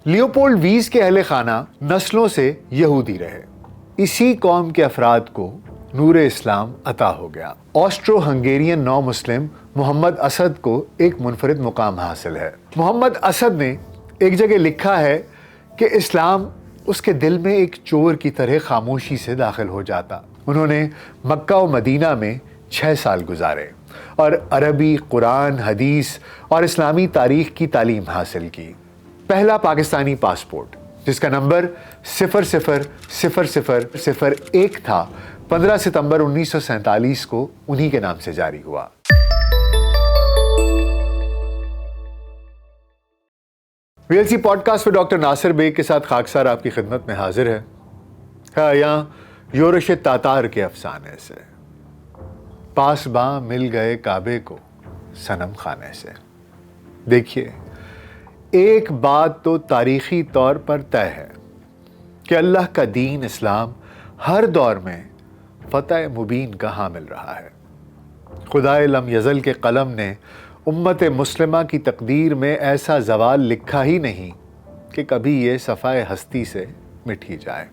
Leopold ویز کے اہل خانہ نسلوں سے یہودی رہے. اسی قوم کے افراد کو نور اسلام عطا ہو گیا. آسٹرو ہنگیرین نو مسلم محمد اسد کو ایک منفرد مقام حاصل ہے. محمد اسد نے ایک جگہ لکھا ہے کہ اسلام اس کے دل میں ایک چور کی طرح خاموشی سے داخل ہو جاتا. انہوں نے مکہ و مدینہ میں 6 سال گزارے اور عربی، قرآن، حدیث اور اسلامی تاریخ کی تعلیم حاصل کی. پہلا پاکستانی پاسپورٹ جس کا نمبر 000001 تھا 15 ستمبر 1947 کو انہی کے نام سے جاری ہوا. VLC پوڈ کاسٹ میں ڈاکٹر ناصر بیگ کے ساتھ خاکسار آپ کی خدمت میں حاضر ہے. یہاں یورش تاتار کے افسانے سے پاس باں مل گئے کعبے کو صنم خانے سے. دیکھیے، ایک بات تو تاریخی طور پر طے ہے کہ اللہ کا دین اسلام ہر دور میں فتح مبین کا حامل رہا ہے. خدائے لم یزل کے قلم نے امت مسلمہ کی تقدیر میں ایسا زوال لکھا ہی نہیں کہ کبھی یہ صفحہ ہستی سے مٹ ہی جائے.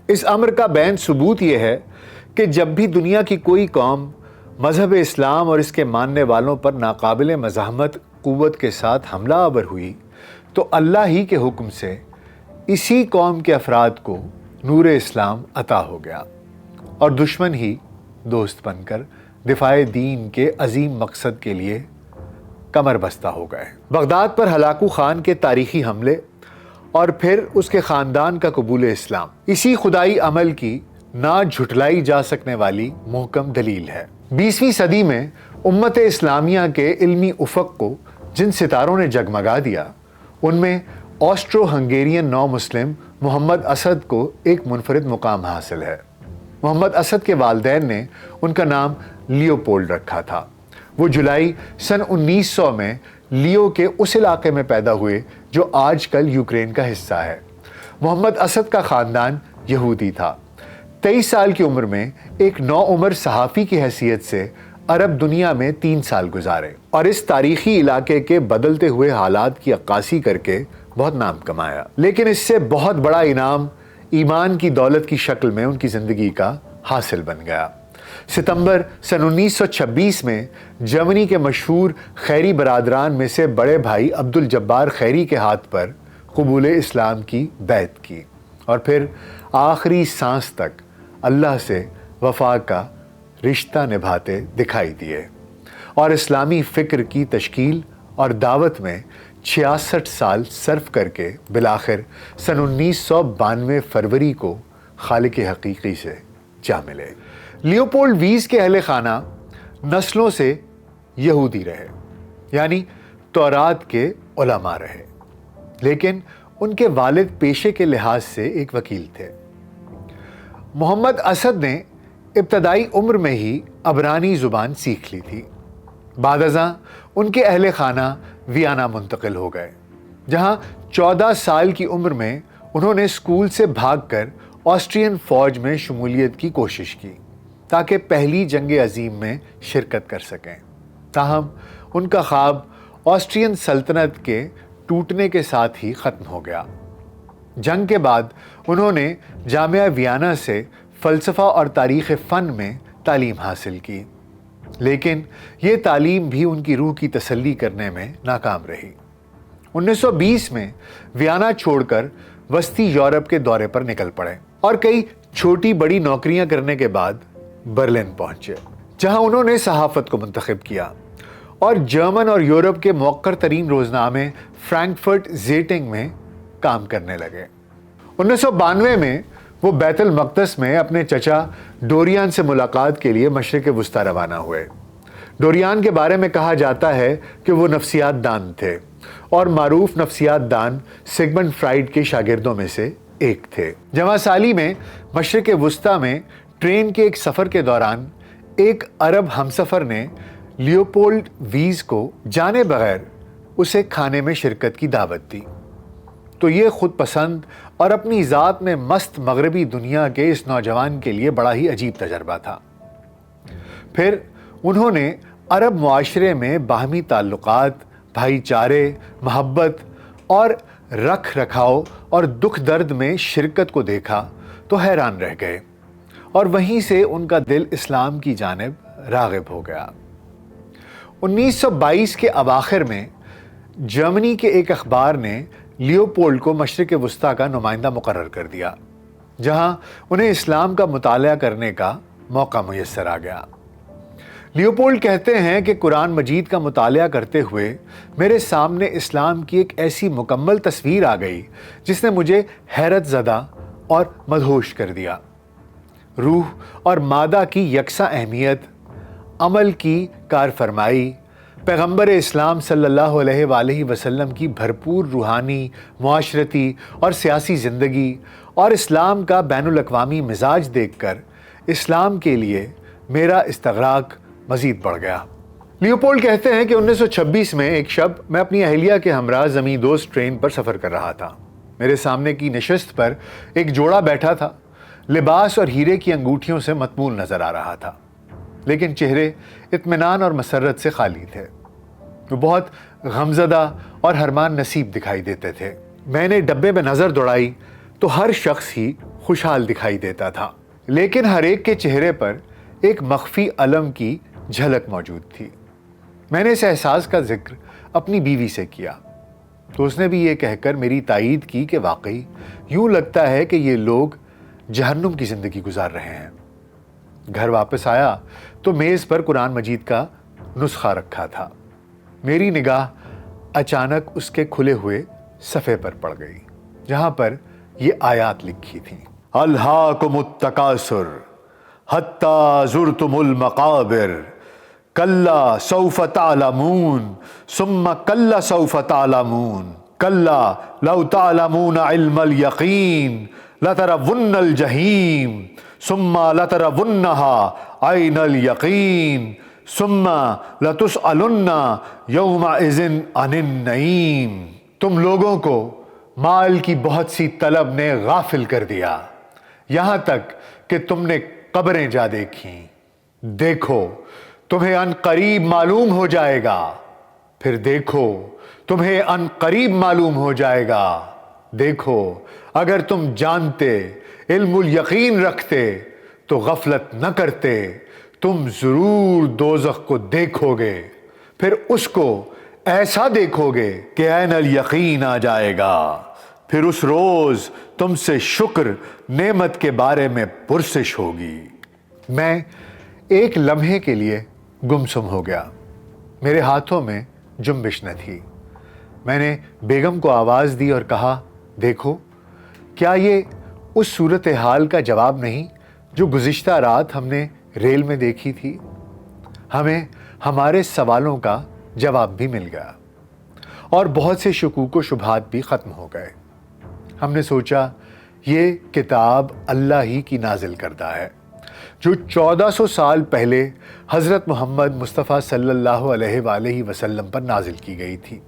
اس امر کا بین ثبوت یہ ہے کہ جب بھی دنیا کی کوئی قوم مذہب اسلام اور اس کے ماننے والوں پر ناقابل مزاحمت قوت کے ساتھ حملہ آور ہوئی تو اللہ ہی کے حکم سے اسی قوم کے افراد کو نور اسلام عطا ہو گیا اور دشمن ہی دوست بن کر دفاع دین کے عظیم مقصد کے لیے کمر بستہ ہو گئے. بغداد پر ہلاکو خان کے تاریخی حملے اور پھر اس کے خاندان کا قبول اسلام اسی خدائی عمل کی نہ جھٹلائی جا سکنے والی محکم دلیل ہے. 20ویں صدی میں امت اسلامیہ کے علمی افق کو جن ستاروں نے جگمگا دیا ان میں آسٹرو ہنگیرین نو مسلم محمد اسد کو ایک منفرد مقام حاصل ہے. محمد اسد کے والدین نے ان کا نام لیوپولڈ رکھا تھا. وہ جولائی سن 1900 میں لیو کے اس علاقے میں پیدا ہوئے جو آج کل یوکرین کا حصہ ہے. محمد اسد کا خاندان یہودی تھا. 23 سال کی عمر میں ایک نوعمر صحافی کی حیثیت سے عرب دنیا میں 3 سال گزارے اور اس تاریخی علاقے کے بدلتے ہوئے حالات کی عکاسی کر کے بہت نام کمایا. لیکن اس سے بہت بڑا انعام ایمان کی دولت کی شکل میں ان کی زندگی کا حاصل بن گیا. ستمبر سن 1926 میں جرمنی کے مشہور خیری برادران میں سے بڑے بھائی عبد الجبار خیری کے ہاتھ پر قبول اسلام کی بیعت کی اور پھر آخری سانس تک اللہ سے وفا کا رشتہ نبھاتے دکھائی دیے اور اسلامی فکر کی تشکیل اور دعوت میں 66 سال صرف کر کے بالآخر سن 1992 فروری کو خالق حقیقی سے جا ملے. لیوپولڈ ویز کے اہل خانہ نسلوں سے یہودی رہے، یعنی تورات کے علماء رہے، لیکن ان کے والد پیشے کے لحاظ سے ایک وکیل تھے. محمد اسد نے ابتدائی عمر میں ہی عبرانی زبان سیکھ لی تھی. بعد ازاں ان کے اہل خانہ ویانا منتقل ہو گئے، جہاں 14 سال کی عمر میں انہوں نے اسکول سے بھاگ کر آسٹرین فوج میں شمولیت کی کوشش کی تاکہ پہلی جنگ عظیم میں شرکت کر سکیں. تاہم ان کا خواب آسٹرین سلطنت کے ٹوٹنے کے ساتھ ہی ختم ہو گیا. جنگ کے بعد انہوں نے جامعہ ویانا سے فلسفہ اور تاریخ فن میں تعلیم حاصل کی، لیکن یہ تعلیم بھی ان کی روح کی تسلی کرنے میں ناکام رہی. 1920 میں ویانا چھوڑ کر وسطی یورپ کے دورے پر نکل پڑے اور کئی چھوٹی بڑی نوکریاں کرنے کے بعد برلن پہنچے، جہاں انہوں نے صحافت کو منتخب کیا اور جرمن اور یورپ کے موقر ترین روزنامے فرینکفرٹ زیٹنگ میں کام کرنے لگے. 1992 میں وہ بیت المقدس میں اپنے چچا ڈوریان سے ملاقات کے لیے مشرق وسطی روانہ ہوئے. ڈوریان کے بارے میں کہا جاتا ہے کہ وہ نفسیات دان تھے اور معروف نفسیات دان سگمنڈ فرائیڈ کے شاگردوں میں سے ایک تھے. جمع سالی میں مشرق وسطی میں ٹرین کے ایک سفر کے دوران ایک عرب ہمسفر نے لیوپولڈ ویز کو جانے بغیر اسے کھانے میں شرکت کی دعوت دی تو یہ خود پسند اور اپنی ذات میں مست مغربی دنیا کے اس نوجوان کے لیے بڑا ہی عجیب تجربہ تھا. پھر انہوں نے عرب معاشرے میں باہمی تعلقات، بھائی چارے، محبت اور رکھ رکھاؤ اور دکھ درد میں شرکت کو دیکھا تو حیران رہ گئے اور وہیں سے ان کا دل اسلام کی جانب راغب ہو گیا۔ 1922 کے اواخر میں جرمنی کے ایک اخبار نے لیوپولڈ کو مشرق وسطیٰ کا نمائندہ مقرر کر دیا، جہاں انہیں اسلام کا مطالعہ کرنے کا موقع میسر آ گیا۔ لیوپولڈ کہتے ہیں کہ قرآن مجید کا مطالعہ کرتے ہوئے میرے سامنے اسلام کی ایک ایسی مکمل تصویر آ گئی جس نے مجھے حیرت زدہ اور مدہوش کر دیا۔ روح اور مادہ کی یکساں اہمیت، عمل کی کارفرمائی، پیغمبر اسلام صلی اللہ علیہ وآلہ وسلم کی بھرپور روحانی، معاشرتی اور سیاسی زندگی اور اسلام کا بین الاقوامی مزاج دیکھ کر اسلام کے لیے میرا استغراق مزید بڑھ گیا۔ لیوپولڈ کہتے ہیں کہ 1926 میں ایک شب میں اپنی اہلیہ کے ہمراہ زمیں دوست ٹرین پر سفر کر رہا تھا۔ میرے سامنے کی نشست پر ایک جوڑا بیٹھا تھا، لباس اور ہیرے کی انگوٹھیوں سے متمول نظر آ رہا تھا، لیکن چہرے اطمینان اور مسرت سے خالی تھے۔ وہ بہت غمزدہ اور حرمان نصیب دکھائی دیتے تھے۔ میں نے ڈبے میں نظر دوڑائی تو ہر شخص ہی خوشحال دکھائی دیتا تھا، لیکن ہر ایک کے چہرے پر ایک مخفی الم کی جھلک موجود تھی۔ میں نے اس احساس کا ذکر اپنی بیوی سے کیا تو اس نے بھی یہ کہہ کر میری تائید کی کہ واقعی یوں لگتا ہے کہ یہ لوگ جہنم کی زندگی گزار رہے ہیں۔ گھر واپس آیا تو میز پر قرآن مجید کا نسخہ رکھا تھا۔ میری نگاہ اچانک اس کے کھلے ہوئے صفحے پر پڑ گئی جہاں پر یہ آیات لکھی تھیں: الہاکم التکاثر حتی زرتم المقابر کلا سوف تعلمون ثم کلا سوف تعلمون کلا لو تعلمون علم الیقین لترون الجحیم ثم لترونها عین الیقین ثم لتسألن یومئذ عن النعیم۔ تم لوگوں کو مال کی بہت سی طلب نے غافل کر دیا یہاں تک کہ تم نے قبریں جا دیکھیں۔ دیکھو تمہیں ان قریب معلوم ہو جائے گا، پھر دیکھو تمہیں ان قریب معلوم ہو جائے گا۔ دیکھو اگر تم جانتے، علم الیقین رکھتے تو غفلت نہ کرتے، تم ضرور دوزخ کو دیکھو گے، پھر اس کو ایسا دیکھو گے کہ عین الیقین آ جائے گا۔ پھر اس روز تم سے شکر نعمت کے بارے میں پرسش ہوگی۔ میں ایک لمحے کے لیے گمسم ہو گیا، میرے ہاتھوں میں جنبش نہ تھی۔ میں نے بیگم کو آواز دی اور کہا، دیکھو کیا یہ اس صورتحال کا جواب نہیں جو گزشتہ رات ہم نے ریل میں دیکھی تھی؟ ہمیں ہمارے سوالوں کا جواب بھی مل گیا اور بہت سے شکوک و شبہات بھی ختم ہو گئے۔ ہم نے سوچا یہ کتاب اللہ ہی کی نازل کردہ ہے جو 1400 سال پہلے حضرت محمد مصطفیٰ صلی اللہ علیہ وآلہ وسلم پر نازل کی گئی تھی،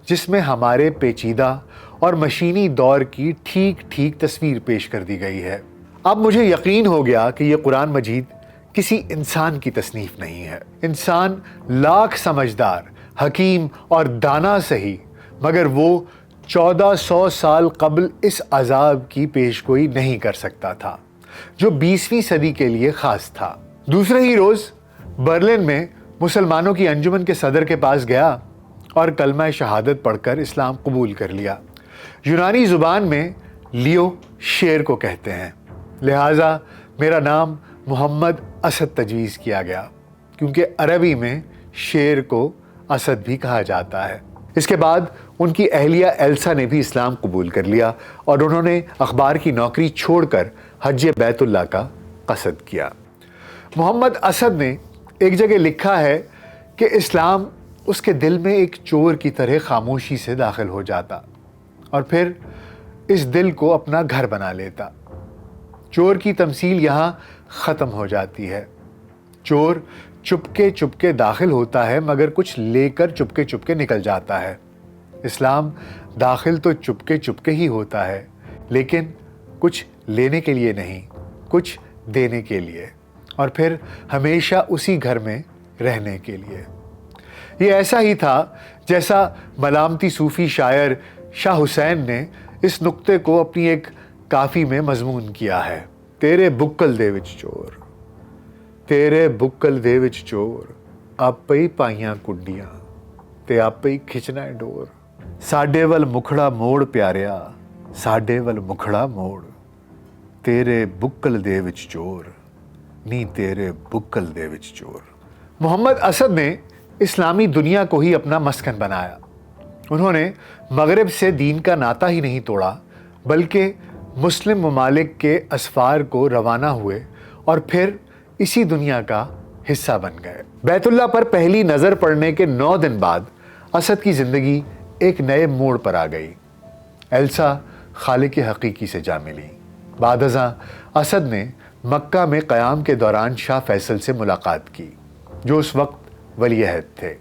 جس میں ہمارے پیچیدہ اور مشینی دور کی ٹھیک ٹھیک تصویر پیش کر دی گئی ہے۔ اب مجھے یقین ہو گیا کہ یہ قرآن مجید کسی انسان کی تصنیف نہیں ہے۔ انسان لاکھ سمجھدار، حکیم اور دانا سہی، مگر وہ 1400 سال قبل اس عذاب کی پیشگوئی نہیں کر سکتا تھا جو 20ویں صدی کے لیے خاص تھا۔ دوسرے ہی روز برلن میں مسلمانوں کی انجمن کے صدر کے پاس گیا اور کلمہ شہادت پڑھ کر اسلام قبول کر لیا۔ یونانی زبان میں لیو شیر کو کہتے ہیں، لہٰذا میرا نام محمد اسد تجویز کیا گیا کیونکہ عربی میں شیر کو اسد بھی کہا جاتا ہے۔ اس کے بعد ان کی اہلیہ ایلسا نے بھی اسلام قبول کر لیا اور انہوں نے اخبار کی نوکری چھوڑ کر حج بیت اللہ کا قصد کیا۔ محمد اسد نے ایک جگہ لکھا ہے کہ اسلام اس کے دل میں ایک چور کی طرح خاموشی سے داخل ہو جاتا اور پھر اس دل کو اپنا گھر بنا لیتا۔ چور کی تمثیل یہاں ختم ہو جاتی ہے۔ چور چپکے چپکے داخل ہوتا ہے مگر کچھ لے کر چپکے چپکے نکل جاتا ہے۔ اسلام داخل تو چپکے چپکے ہی ہوتا ہے لیکن کچھ لینے کے لیے نہیں، کچھ دینے کے لیے، اور پھر ہمیشہ اسی گھر میں رہنے کے لیے۔ یہ ایسا ہی تھا جیسا ملامتی صوفی شاعر شاہ حسین نے اس نقطے کو اپنی ایک کافی میں مضمون کیا ہے۔ تیرے بکل دے وچ چور، تیرے بکل دے وچ چور، آپے ہی پائیاں کنڈیاں تے آپے ہی کھچنا ہے ڈور۔ ساڈے ول مکھڑا موڑ پیاریا، ساڈے ول مکھڑا موڑ، تیرے بکل دے وچ چور، نی تیرے بکل دے وچ چور۔ محمد اسد نے اسلامی دنیا کو ہی اپنا مسکن بنایا۔ انہوں نے مغرب سے دین کا ناطہ ہی نہیں توڑا، بلکہ مسلم ممالک کے اسفار کو روانہ ہوئے اور پھر اسی دنیا کا حصہ بن گئے۔ بیت اللہ پر پہلی نظر پڑنے کے 9 دن بعد اسد کی زندگی ایک نئے موڑ پر آ گئی۔ ایلسا خالق حقیقی سے جا ملی۔ بعد ازاں اسد نے مکہ میں قیام کے دوران شاہ فیصل سے ملاقات کی، جو اس وقت ولی عہد تھے،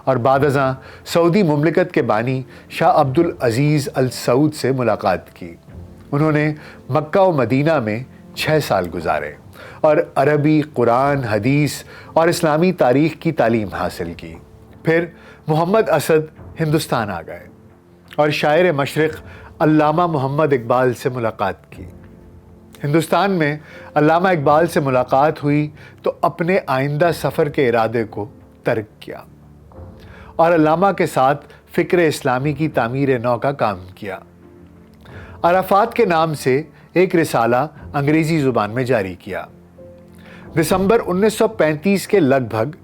اور بعد ازاں سعودی مملکت کے بانی شاہ عبد العزیز ال سعود سے ملاقات کی۔ انہوں نے مکہ و مدینہ میں 6 سال گزارے اور عربی، قرآن، حدیث اور اسلامی تاریخ کی تعلیم حاصل کی۔ پھر محمد اسد ہندوستان آ گئے اور شاعر مشرق علامہ محمد اقبال سے ملاقات کی۔ ہندوستان میں علامہ اقبال سے ملاقات ہوئی تو اپنے آئندہ سفر کے ارادے کو ترک کیا اور علامہ کے ساتھ فکر اسلامی کی تعمیر نو کا کام کیا۔ عرفات کے نام سے ایک رسالہ انگریزی زبان میں جاری کیا۔ دسمبر 1935 کے لگ بھگ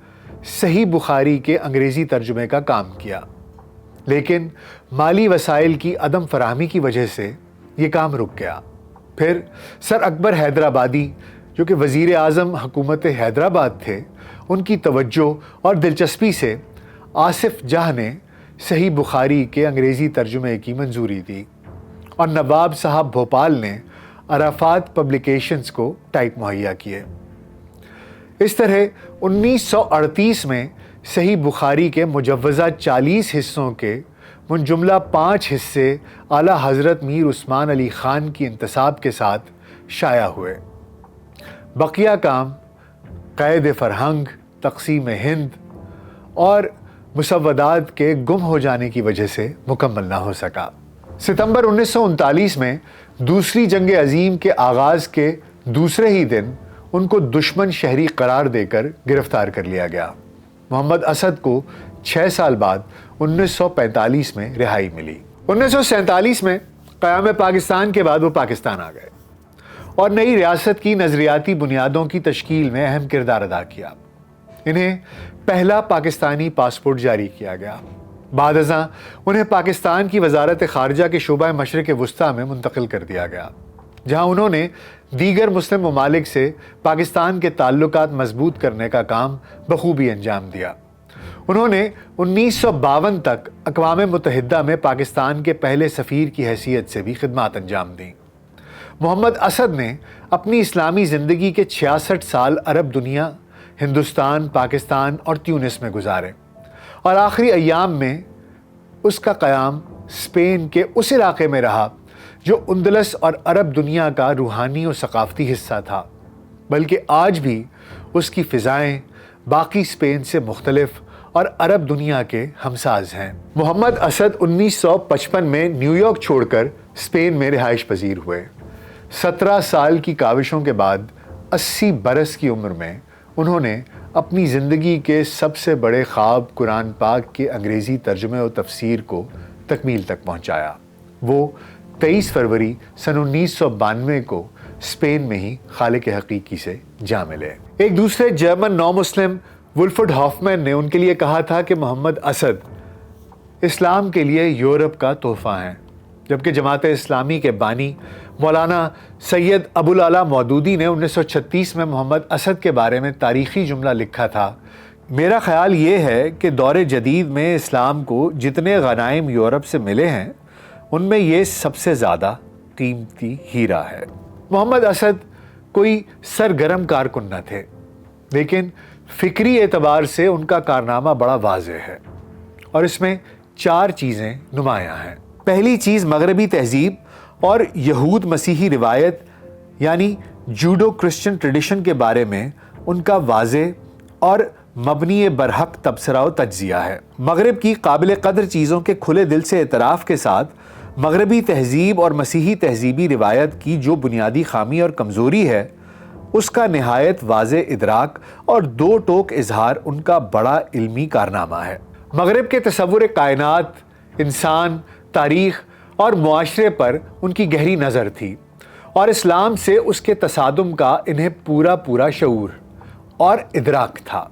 صحیح بخاری کے انگریزی ترجمے کا کام کیا، لیکن مالی وسائل کی عدم فراہمی کی وجہ سے یہ کام رک گیا۔ پھر سر اکبر حیدرآبادی، جو کہ وزیر اعظم حکومت حیدرآباد تھے، ان کی توجہ اور دلچسپی سے آصف جاہ نے صحیح بخاری کے انگریزی ترجمے کی منظوری دی اور نواب صاحب بھوپال نے عرفات پبلیکیشنز کو ٹائپ مہیا کیے۔ اس طرح 1938 میں صحیح بخاری کے مجوزہ 40 حصوں کے منجملہ 5 حصے اعلیٰ حضرت میر عثمان علی خان کی انتساب کے ساتھ شائع ہوئے۔ بقیہ کام قید فرہنگ، تقسیم ہند اور مسودات کے گم ہو جانے کی وجہ سے مکمل نہ ہو سکا۔ ستمبر 1939 میں دوسری جنگ عظیم کے آغاز کے دوسرے ہی دن ان کو دشمن شہری قرار دے کر گرفتار کر لیا گیا۔ محمد اسد کو 6 سال بعد 1945 میں رہائی ملی۔ 1947 میں قیام پاکستان کے بعد وہ پاکستان آ گئے اور نئی ریاست کی نظریاتی بنیادوں کی تشکیل میں اہم کردار ادا کیا۔ انہیں پہلا پاکستانی پاسپورٹ جاری کیا گیا۔ بعد ازاں انہیں پاکستان کی وزارت خارجہ کے شعبہ مشرق وسطیٰ میں منتقل کر دیا گیا، جہاں انہوں نے دیگر مسلم ممالک سے پاکستان کے تعلقات مضبوط کرنے کا کام بخوبی انجام دیا۔ انہوں نے 1952 تک اقوام متحدہ میں پاکستان کے پہلے سفیر کی حیثیت سے بھی خدمات انجام دیں۔ محمد اسد نے اپنی اسلامی زندگی کے 66 سال عرب دنیا، ہندوستان، پاکستان اور تیونس میں گزارے، اور آخری ایام میں اس کا قیام اسپین کے اس علاقے میں رہا جو اندلس اور عرب دنیا کا روحانی اور ثقافتی حصہ تھا، بلکہ آج بھی اس کی فضائیں باقی اسپین سے مختلف اور عرب دنیا کے ہمساز ہیں۔ محمد اسد 1955 میں نیو یارک چھوڑ کر اسپین میں رہائش پذیر ہوئے۔ 17 سال کی کاوشوں کے بعد 80 برس کی عمر میں انہوں نے اپنی زندگی کے سب سے بڑے خواب قرآن پاک کے انگریزی ترجمے و تفسیر کو تکمیل تک پہنچایا۔ وہ 23 فروری سن 1992 کو اسپین میں ہی خالق حقیقی سے جا ملے۔ ایک دوسرے جرمن نو مسلم ولفرڈ ہافمین نے ان کے لیے کہا تھا کہ محمد اسد اسلام کے لیے یورپ کا تحفہ ہیں، جبکہ جماعت اسلامی کے بانی مولانا سید ابو العلا مودودی نے 1936 میں محمد اسد کے بارے میں تاریخی جملہ لکھا تھا: میرا خیال یہ ہے کہ دور جدید میں اسلام کو جتنے غنائم یورپ سے ملے ہیں ان میں یہ سب سے زیادہ قیمتی ہیرا ہے۔ محمد اسد کوئی سرگرم کارکن نہ تھے، لیکن فکری اعتبار سے ان کا کارنامہ بڑا واضح ہے، اور اس میں 4 چیزیں نمایاں ہیں۔ پہلی چیز مغربی تہذیب اور یہود مسیحی روایت یعنی جوڈو کرسچن ٹریڈیشن کے بارے میں ان کا واضح اور مبنی برحق تبصرہ و تجزیہ ہے۔ مغرب کی قابل قدر چیزوں کے کھلے دل سے اعتراف کے ساتھ مغربی تہذیب اور مسیحی تہذیبی روایت کی جو بنیادی خامی اور کمزوری ہے اس کا نہایت واضح ادراک اور دو ٹوک اظہار ان کا بڑا علمی کارنامہ ہے۔ مغرب کے تصور کائنات، انسان، تاریخ اور معاشرے پر ان کی گہری نظر تھی اور اسلام سے اس کے تصادم کا انہیں پورا شعور اور ادراک تھا۔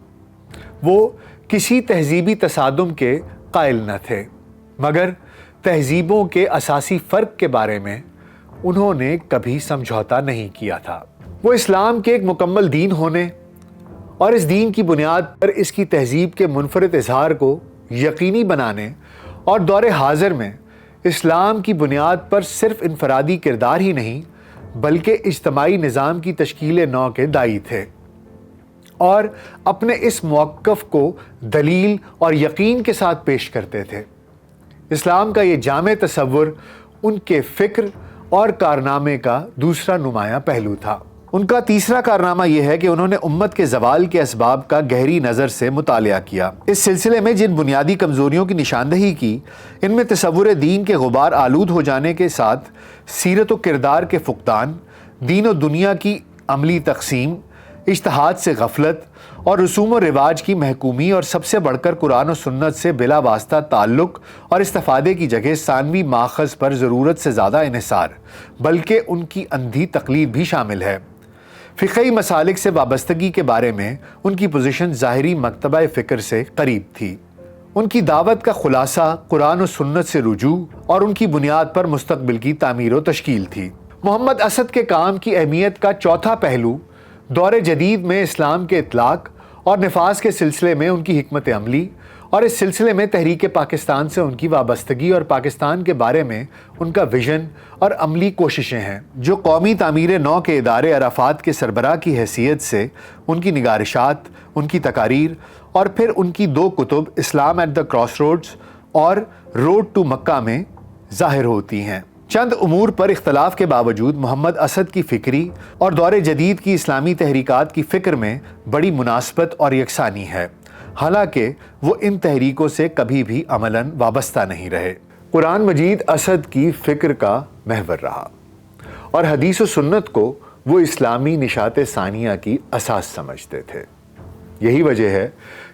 وہ کسی تہذیبی تصادم کے قائل نہ تھے، مگر تہذیبوں کے اساسی فرق کے بارے میں انہوں نے کبھی سمجھوتا نہیں کیا تھا۔ وہ اسلام کے ایک مکمل دین ہونے اور اس دین کی بنیاد پر اس کی تہذیب کے منفرد اظہار کو یقینی بنانے اور دور حاضر میں اسلام کی بنیاد پر صرف انفرادی کردار ہی نہیں بلکہ اجتماعی نظام کی تشکیل نو کے داعی تھے، اور اپنے اس موقف کو دلیل اور یقین کے ساتھ پیش کرتے تھے۔ اسلام کا یہ جامع تصور ان کے فکر اور کارنامے کا دوسرا نمایاں پہلو تھا۔ ان کا تیسرا کارنامہ یہ ہے کہ انہوں نے امت کے زوال کے اسباب کا گہری نظر سے مطالعہ کیا۔ اس سلسلے میں جن بنیادی کمزوریوں کی نشاندہی کی، ان میں تصور دین کے غبار آلود ہو جانے کے ساتھ سیرت و کردار کے فقدان، دین و دنیا کی عملی تقسیم، اجتہاد سے غفلت اور رسوم و رواج کی محکومی، اور سب سے بڑھ کر قرآن و سنت سے بلا واسطہ تعلق اور استفادے کی جگہ ثانوی ماخذ پر ضرورت سے زیادہ انحصار، بلکہ ان کی اندھی تقلید بھی شامل ہے۔ فقہی مسالک سے وابستگی کے بارے میں ان کی پوزیشن ظاہری مکتبہ فکر سے قریب تھی۔ ان کی دعوت کا خلاصہ قرآن و سنت سے رجوع اور ان کی بنیاد پر مستقبل کی تعمیر و تشکیل تھی۔ محمد اسد کے کام کی اہمیت کا چوتھا پہلو دور جدید میں اسلام کے اطلاق اور نفاذ کے سلسلے میں ان کی حکمت عملی، اور اس سلسلے میں تحریک پاکستان سے ان کی وابستگی اور پاکستان کے بارے میں ان کا ویژن اور عملی کوششیں ہیں، جو قومی تعمیر نو کے ادارے عرفات کے سربراہ کی حیثیت سے ان کی نگارشات، ان کی تقاریر اور پھر ان کی دو کتب اسلام ایٹ دا کراس روڈز اور روڈ ٹو مکہ میں ظاہر ہوتی ہیں۔ چند امور پر اختلاف کے باوجود محمد اسد کی فکری اور دور جدید کی اسلامی تحریکات کی فکر میں بڑی مناسبت اور یکسانی ہے، حالانکہ وہ ان تحریکوں سے کبھی بھی عملاً وابستہ نہیں رہے۔ قرآن مجید اسد کی فکر کا محور رہا اور حدیث و سنت کو وہ اسلامی نشاط ثانیہ کی اساس سمجھتے تھے۔ یہی وجہ ہے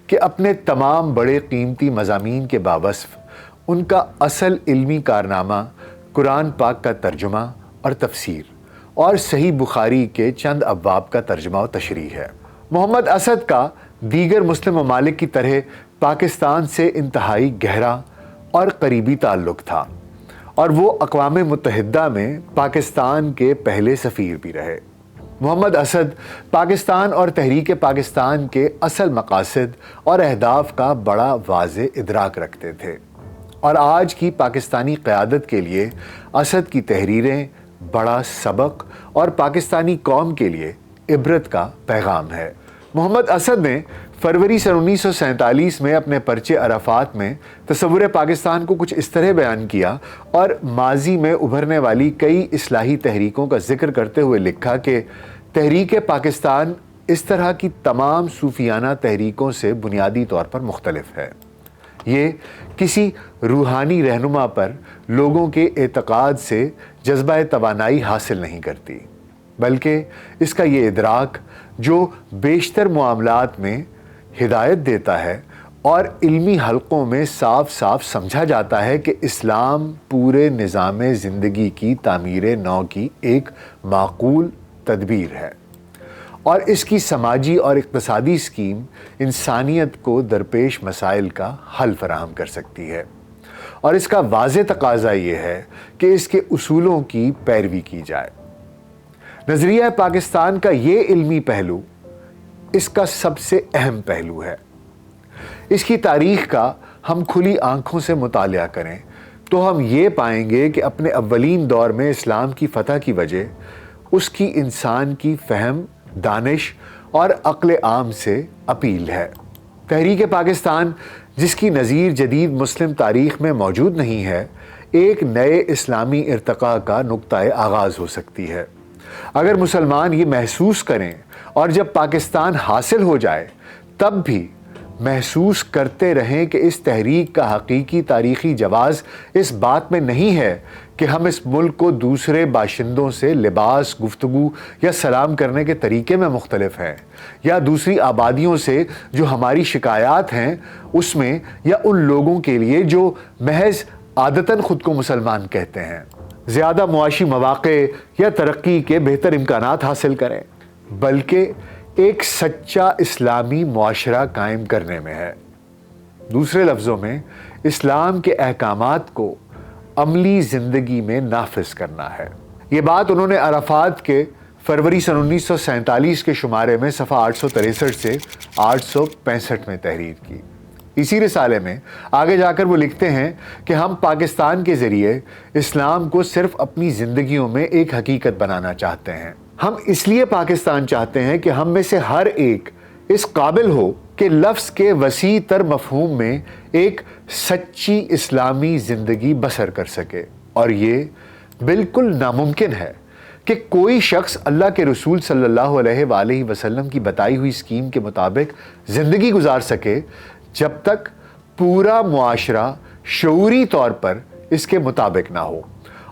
کہ اپنے تمام بڑے قیمتی مضامین کے باوصف ان کا اصل علمی کارنامہ قرآن پاک کا ترجمہ اور تفسیر اور صحیح بخاری کے چند ابواب کا ترجمہ و تشریح ہے۔ محمد اسد کا دیگر مسلم ممالک کی طرح پاکستان سے انتہائی گہرا اور قریبی تعلق تھا، اور وہ اقوام متحدہ میں پاکستان کے پہلے سفیر بھی رہے۔ محمد اسد پاکستان اور تحریک پاکستان کے اصل مقاصد اور اہداف کا بڑا واضح ادراک رکھتے تھے، اور آج کی پاکستانی قیادت کے لیے اسد کی تحریریں بڑا سبق اور پاکستانی قوم کے لیے عبرت کا پیغام ہے۔ محمد اسد نے فروری سن 1947 میں اپنے پرچے عرفات میں تصور پاکستان کو کچھ اس طرح بیان کیا اور ماضی میں ابھرنے والی کئی اصلاحی تحریکوں کا ذکر کرتے ہوئے لکھا کہ تحریک پاکستان اس طرح کی تمام صوفیانہ تحریکوں سے بنیادی طور پر مختلف ہے۔ یہ کسی روحانی رہنما پر لوگوں کے اعتقاد سے جذبہ توانائی حاصل نہیں کرتی، بلکہ اس کا یہ ادراک جو بیشتر معاملات میں ہدایت دیتا ہے اور علمی حلقوں میں صاف صاف سمجھا جاتا ہے کہ اسلام پورے نظام زندگی کی تعمیر نو کی ایک معقول تدبیر ہے، اور اس کی سماجی اور اقتصادی اسکیم انسانیت کو درپیش مسائل کا حل فراہم کر سکتی ہے، اور اس کا واضح تقاضا یہ ہے کہ اس کے اصولوں کی پیروی کی جائے۔ نظریہ پاکستان کا یہ علمی پہلو اس کا سب سے اہم پہلو ہے۔ اس کی تاریخ کا ہم کھلی آنکھوں سے مطالعہ کریں تو ہم یہ پائیں گے کہ اپنے اولین دور میں اسلام کی فتح کی وجہ اس کی انسان کی فہم، دانش اور عقل عام سے اپیل ہے۔ تحریک پاکستان، جس کی نظیر جدید مسلم تاریخ میں موجود نہیں ہے، ایک نئے اسلامی ارتقاء کا نقطۂ آغاز ہو سکتی ہے۔ اگر مسلمان یہ محسوس کریں اور جب پاکستان حاصل ہو جائے تب بھی محسوس کرتے رہیں کہ اس تحریک کا حقیقی تاریخی جواز اس بات میں نہیں ہے کہ ہم اس ملک کو دوسرے باشندوں سے لباس، گفتگو یا سلام کرنے کے طریقے میں مختلف ہیں، یا دوسری آبادیوں سے جو ہماری شکایات ہیں اس میں، یا ان لوگوں کے لیے جو محض عادتاً خود کو مسلمان کہتے ہیں، زیادہ معاشی مواقع یا ترقی کے بہتر امکانات حاصل کریں، بلکہ ایک سچا اسلامی معاشرہ قائم کرنے میں ہے۔ دوسرے لفظوں میں اسلام کے احکامات کو عملی زندگی میں نافذ کرنا ہے۔ یہ بات انہوں نے عرفات کے فروری سن 1947 کے شمارے میں صفحہ 863 سے 865 میں تحریر کی۔ اسی رسالے میں آگے جا کر وہ لکھتے ہیں کہ ہم پاکستان کے ذریعے اسلام کو صرف اپنی زندگیوں میں ایک حقیقت بنانا چاہتے ہیں۔ ہم اس لیے پاکستان چاہتے ہیں کہ ہم میں سے ہر ایک اس قابل ہو کہ لفظ کے وسیع تر مفہوم میں ایک سچی اسلامی زندگی بسر کر سکے، اور یہ بالکل ناممکن ہے کہ کوئی شخص اللہ کے رسول صلی اللہ علیہ وآلہ وسلم کی بتائی ہوئی اسکیم کے مطابق زندگی گزار سکے جب تک پورا معاشرہ شعوری طور پر اس کے مطابق نہ ہو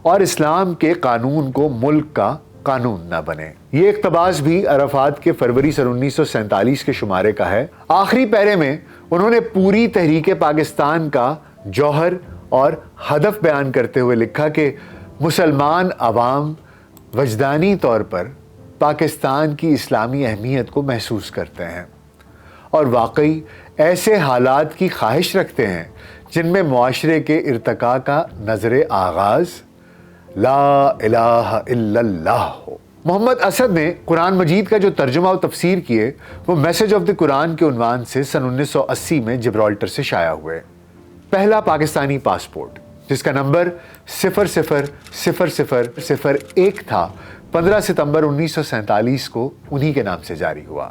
اور اسلام کے قانون کو ملک کا قانون نہ بنے۔ یہ اقتباس بھی عرفات کے فروری سن 1947 کے شمارے کا ہے۔ آخری پیرے میں انہوں نے پوری تحریک پاکستان کا جوہر اور ہدف بیان کرتے ہوئے لکھا کہ مسلمان عوام وجدانی طور پر پاکستان کی اسلامی اہمیت کو محسوس کرتے ہیں اور واقعی ایسے حالات کی خواہش رکھتے ہیں جن میں معاشرے کے ارتقاء کا نظر آغاز لا الہ الا اللہ ہو۔ محمد اسد نے قرآن مجید کا جو ترجمہ و تفسیر کیے وہ میسج آف دی قرآن کے عنوان سے سن 1980 میں جبرالٹر سے شائع ہوئے۔ پہلا پاکستانی پاسپورٹ جس کا نمبر 000001 تھا 15 ستمبر 1947 کو انہی کے نام سے جاری ہوا۔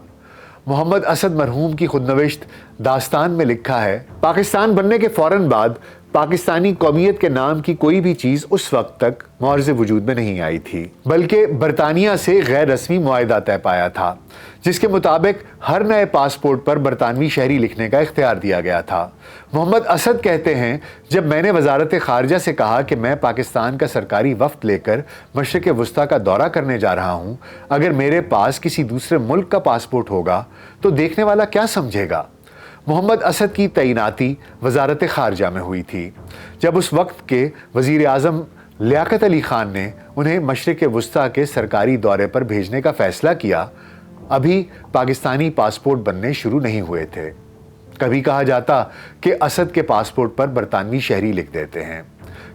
محمد اسد مرحوم کی خودنوشت داستان میں لکھا ہے، پاکستان بننے کے فوراً بعد پاکستانی قومیت کے نام کی کوئی بھی چیز اس وقت تک معرض وجود میں نہیں آئی تھی، بلکہ برطانیہ سے غیر رسمی معاہدہ طے پایا تھا جس کے مطابق ہر نئے پاسپورٹ پر برطانوی شہری لکھنے کا اختیار دیا گیا تھا۔ محمد اسد کہتے ہیں، جب میں نے وزارت خارجہ سے کہا کہ میں پاکستان کا سرکاری وفد لے کر مشرق وسطیٰ کا دورہ کرنے جا رہا ہوں، اگر میرے پاس کسی دوسرے ملک کا پاسپورٹ ہوگا تو دیکھنے والا کیا سمجھے گا؟ محمد اسد کی تعیناتی وزارت خارجہ میں ہوئی تھی جب اس وقت کے وزیر اعظم لیاقت علی خان نے انہیں مشرق وسطیٰ کے سرکاری دورے پر بھیجنے کا فیصلہ کیا۔ ابھی پاکستانی پاسپورٹ بننے شروع نہیں ہوئے تھے۔ کبھی کہا جاتا کہ اسد کے پاسپورٹ پر برطانوی شہری لکھ دیتے ہیں،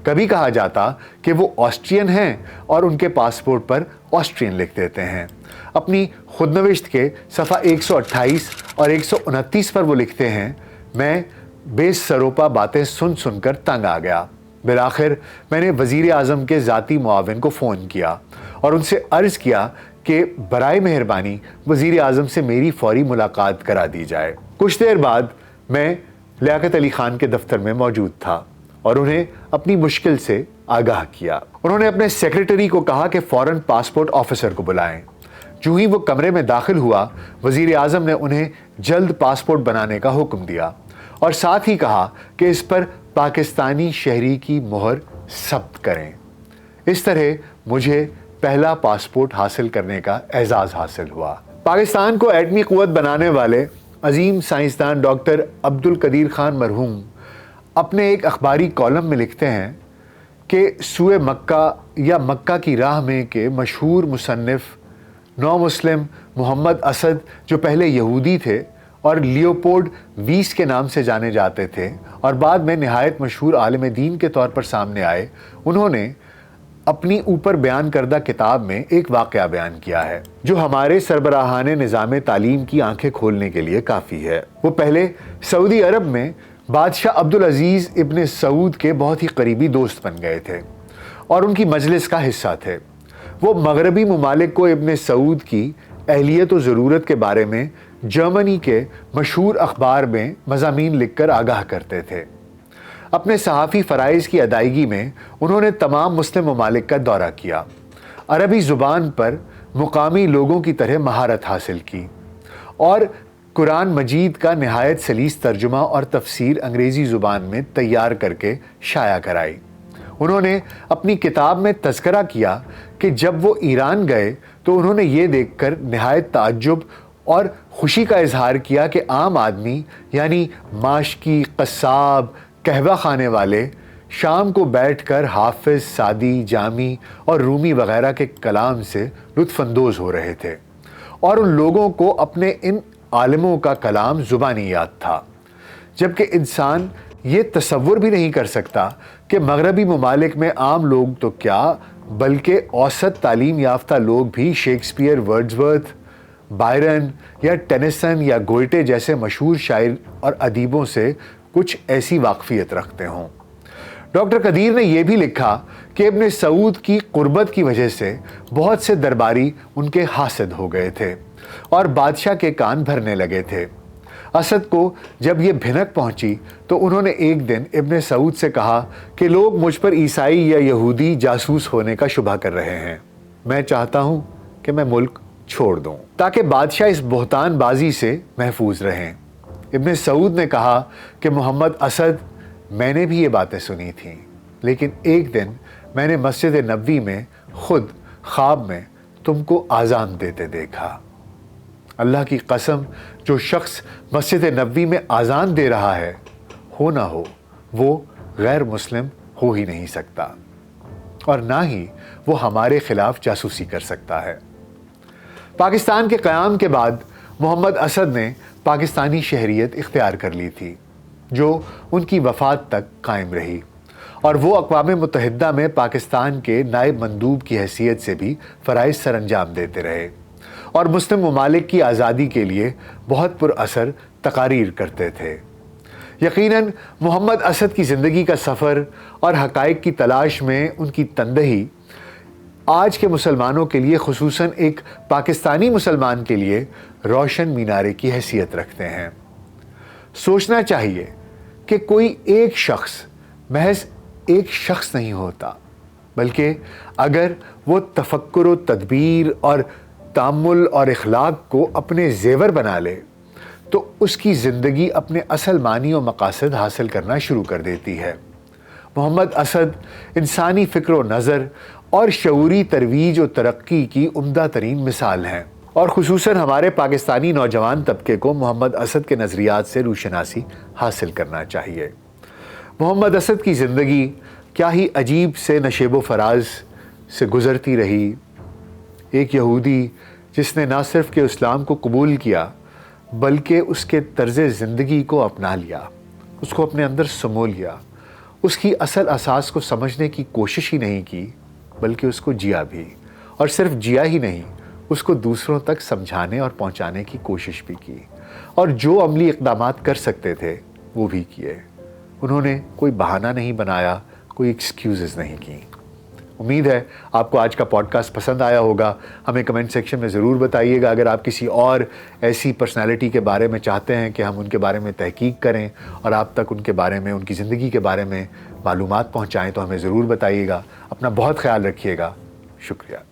کبھی کہا جاتا کہ وہ آسٹرین ہیں اور ان کے پاسپورٹ پر آسٹرین لکھ دیتے ہیں۔ اپنی خودنوشت کے صفحہ 128 اور 129 پر وہ لکھتے ہیں، میں بے سروپا باتیں سن سن کر تنگ آ گیا۔ بالآخر میں نے وزیر اعظم کے ذاتی معاون کو فون کیا اور ان سے عرض کیا کہ برائے مہربانی وزیر اعظم سے میری فوری ملاقات کرا دی جائے۔ کچھ دیر بعد میں لیاقت علی خان کے دفتر میں موجود تھا اور انہیں اپنی مشکل سے آگاہ کیا۔ انہوں نے اپنے سیکریٹری کو کہا کہ فوراً پاسپورٹ آفیسر کو بلائیں۔ جو ہی وہ کمرے میں داخل ہوا، وزیر اعظم نے انہیں جلد پاسپورٹ بنانے کا حکم دیا اور ساتھ ہی کہا کہ اس پر پاکستانی شہری کی مہر ثبت کریں۔ اس طرح مجھے پہلا پاسپورٹ حاصل کرنے کا اعزاز حاصل ہوا۔ پاکستان کو ایٹمی قوت بنانے والے عظیم سائنسدان ڈاکٹر عبدالقدیر خان مرحوم اپنے ایک اخباری کالم میں لکھتے ہیں کہ سوئے مکہ یا مکہ کی راہ میں کے مشہور مصنف نو مسلم محمد اسد، جو پہلے یہودی تھے اور لیوپولڈ 20 کے نام سے جانے جاتے تھے اور بعد میں نہایت مشہور عالم دین کے طور پر سامنے آئے، انہوں نے اپنی اوپر بیان کردہ کتاب میں ایک واقعہ بیان کیا ہے جو ہمارے سربراہان نظام تعلیم کی آنکھیں کھولنے کے لیے کافی ہے۔ وہ پہلے سعودی عرب میں بادشاہ عبدالعزیز ابن سعود کے بہت ہی قریبی دوست بن گئے تھے اور ان کی مجلس کا حصہ تھے۔ وہ مغربی ممالک کو ابن سعود کی اہلیت و ضرورت کے بارے میں جرمنی کے مشہور اخبار میں مضامین لکھ کر آگاہ کرتے تھے۔ اپنے صحافی فرائض کی ادائیگی میں انہوں نے تمام مسلم ممالک کا دورہ کیا، عربی زبان پر مقامی لوگوں کی طرح مہارت حاصل کی اور قرآن مجید کا نہایت سلیس ترجمہ اور تفسیر انگریزی زبان میں تیار کر کے شائع کرائی۔ انہوں نے اپنی کتاب میں تذکرہ کیا کہ جب وہ ایران گئے تو انہوں نے یہ دیکھ کر نہایت تعجب اور خوشی کا اظہار کیا کہ عام آدمی یعنی ماشکی، قصاب، قہوہ خانے والے شام کو بیٹھ کر حافظ، سعدی، جامی اور رومی وغیرہ کے کلام سے لطف اندوز ہو رہے تھے، اور ان لوگوں کو اپنے ان عالموں کا کلام زبانی یاد تھا، جبکہ انسان یہ تصور بھی نہیں کر سکتا کہ مغربی ممالک میں عام لوگ تو کیا بلکہ اوسط تعلیم یافتہ لوگ بھی شیکسپیئر، ورڈزورتھ، بائرن یا ٹینیسن یا گوئٹے جیسے مشہور شاعر اور ادیبوں سے کچھ ایسی واقفیت رکھتے ہوں۔ ڈاکٹر قدیر نے یہ بھی لکھا کہ ابن سعود کی قربت کی وجہ سے بہت سے درباری ان کے حاسد ہو گئے تھے اور بادشاہ کے کان بھرنے لگے تھے۔ اسد کو جب یہ بھنک پہنچی تو انہوں نے ایک دن ابن سعود سے کہا کہ لوگ مجھ پر عیسائی یا یہودی جاسوس ہونے کا شبہ کر رہے ہیں، میں چاہتا ہوں کہ میں ملک چھوڑ دوں تاکہ بادشاہ اس بہتان بازی سے محفوظ رہیں۔ ابن سعود نے کہا کہ محمد اسد، میں نے بھی یہ باتیں سنی تھیں، لیکن ایک دن میں نے مسجد نبوی میں خود خواب میں تم کو آذان دیتے دیکھا۔ اللہ کی قسم، جو شخص مسجد نبوی میں آذان دے رہا ہے، ہو نہ ہو وہ غیر مسلم ہو ہی نہیں سکتا، اور نہ ہی وہ ہمارے خلاف جاسوسی کر سکتا ہے۔ پاکستان کے قیام کے بعد محمد اسد نے پاکستانی شہریت اختیار کر لی تھی، جو ان کی وفات تک قائم رہی، اور وہ اقوام متحدہ میں پاکستان کے نائب مندوب کی حیثیت سے بھی فرائض سر انجام دیتے رہے، اور مسلم ممالک کی آزادی کے لیے بہت پر اثر تقاریر کرتے تھے۔ یقیناً محمد اسد کی زندگی کا سفر اور حقائق کی تلاش میں ان کی تندہی آج کے مسلمانوں کے لیے، خصوصاً ایک پاکستانی مسلمان کے لیے، روشن مینارے کی حیثیت رکھتے ہیں۔ سوچنا چاہیے کہ کوئی ایک شخص محض ایک شخص نہیں ہوتا، بلکہ اگر وہ تفکر و تدبیر اور تأمل اور اخلاق کو اپنے زیور بنا لے تو اس کی زندگی اپنے اصل معنی و مقاصد حاصل کرنا شروع کر دیتی ہے۔ محمد اسد انسانی فکر و نظر اور شعوری ترویج و ترقی کی عمدہ ترین مثال ہیں، اور خصوصاً ہمارے پاکستانی نوجوان طبقے کو محمد اسد کے نظریات سے روشناسی حاصل کرنا چاہیے۔ محمد اسد کی زندگی کیا ہی عجیب سے نشیب و فراز سے گزرتی رہی۔ ایک یہودی جس نے نہ صرف کہ اسلام کو قبول کیا بلکہ اس کے طرز زندگی کو اپنا لیا، اس کو اپنے اندر سمو لیا، اس کی اصل اساس کو سمجھنے کی کوشش ہی نہیں کی بلکہ اس کو جیا بھی، اور صرف جیا ہی نہیں، اس کو دوسروں تک سمجھانے اور پہنچانے کی کوشش بھی کی، اور جو عملی اقدامات کر سکتے تھے وہ بھی کیے۔ انہوں نے کوئی بہانہ نہیں بنایا، کوئی ایکسکیوزز نہیں کی۔ امید ہے آپ کو آج کا پوڈ کاسٹ پسند آیا ہوگا۔ ہمیں کمنٹ سیکشن میں ضرور بتائیے گا۔ اگر آپ کسی اور ایسی پرسنالٹی کے بارے میں چاہتے ہیں کہ ہم ان کے بارے میں تحقیق کریں اور آپ تک ان کے بارے میں، ان کی زندگی کے بارے میں معلومات پہنچائیں تو ہمیں ضرور بتائیے گا۔ اپنا بہت خیال رکھیے گا۔ شکریہ۔